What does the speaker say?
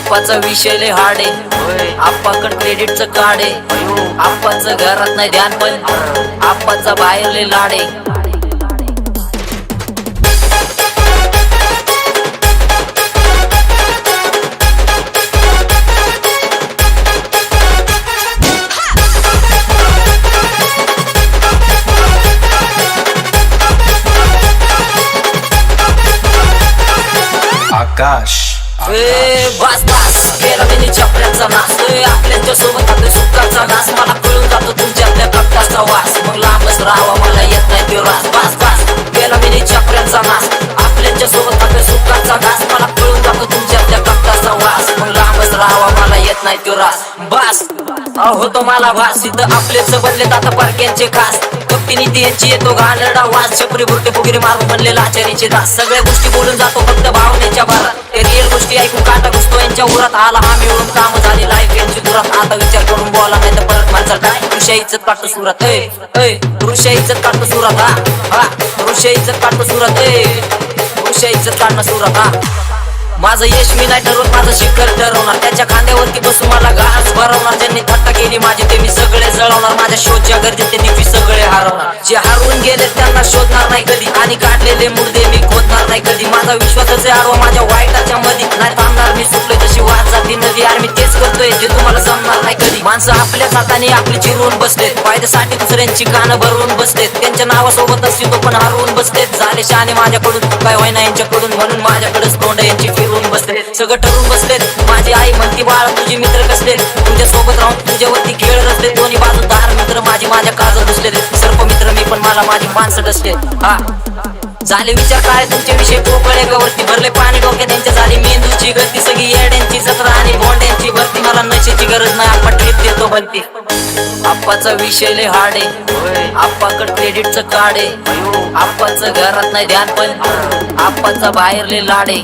आप्पाचा विषय लय हार्ड आहे, आप्पाकड क्रेडिटचं कार्ड आहे, आप्पाचं घरात नाही ध्यान पण आप्पाचा बाहेर लय लाड आहे. आकाश बस बस गेला मी चपऱ्याचा नास, आपल्याच्या सोबत आपल्या सुखाचा नास. मला कळून जातो तुमच्यातल्या कपटाचा वास, मग लांबच राहावा मला येत नाही तो रास. बस बस गेला मी चपऱ्याचा नास, आपल्याच्या सोबत आपल्या सुखाचा नास. मला कळून जातो तुमच्यातल्या कपटाचा वास, मग लांबच राहावा मला येत नाही तो रास. बस होतो मला भास, इथं आपलेच बनलेत आता परक्यांचे खास. कप्पी नीती यांची येतो घाणेरडा वास, छपरी बुरटे फुगिरी मारून बनलेला आचार्याचे दास. सगळ्या गोष्टी बोलून जातो फक्त भावनेच्या भरात, ते रिअल गोष्टी ऐकून काटा घुसतो यांच्या उरात. आला हा मिळून काम झाली लाईफ यांची दुरात. आता विचार करून बोला नाही तर परत माणसाल काय ऋषा इज्जत काढतो सुरात. ऋषा इज्जत काढतो सुरात. हा ऋषा इज्जत काढतो सुरात. ऋषा इज्जत काढणं सुरात. हा माझं यश मी नाही ठरवत, माझं शिखर ठरवणार. त्याच्या खांद्यावरती बसून मला घास भरवणार. ज्यांनी थट्टा केली माझी ते मी सगळे जळवणार. माझ्या शोधच्या गर्दीत त्यांनी मी सगळे हरवणार. जे हरवून गेले त्यांना शोधणार नाही कधी, आणि काढलेले मुर्दे मी खोदणार नाही कधी. माझा विश्वासाचे आडवा माझ्या वाईटाच्या मध्ये नाही थांबणार. मी सुटलोय तशी वाट जाती नदी, आणि मी तेच करतोय जे तुम्हाला जमणार नाही कधी. माणसं आपल्याच हाताने आपली चिरवून बसलेत, फायद्यासाठी दुसऱ्यांची कानं भरवून बसलेत. त्यांच्या नावासोबत असती तो पण हरवून बसलेत. झाले शहाणे माझ्याकडून काय होईना यांच्याकडून, म्हणून माझ्याकडेच तोंड यांची फिरवून बसलेत. सगळं ठरवून बसलेत. माझी आई म्हणती बाळा तुझे मित्र कसलेत, तुझ्या सोबत राहून तुझ्यावरती खेळ रचले. दोन्ही बाजू दार मित्र माझी माझ्या काळजात घुसलेत. सर्प मित्र मी पण मला माझी माणसं डसलेत. हा झाले विचार काय तुमचे विषय पोकळे गवरती, भरले पाणी डोक्यात त्यांच्या. झाली मेंदूची गती सगळी येड्यांची जत्रा आणि भोंड्यांची भरती. मला नशेची गरज नाही, आपण ट्रीप देतो बनती. आप्पाचा विषय लय हार्ड आहे, आप्पाकड क्रेडिटचं कार्ड आहे, आप्पाचं घरात नाही ध्यान पण आप्पाचा बाहेर लय लाड आहे.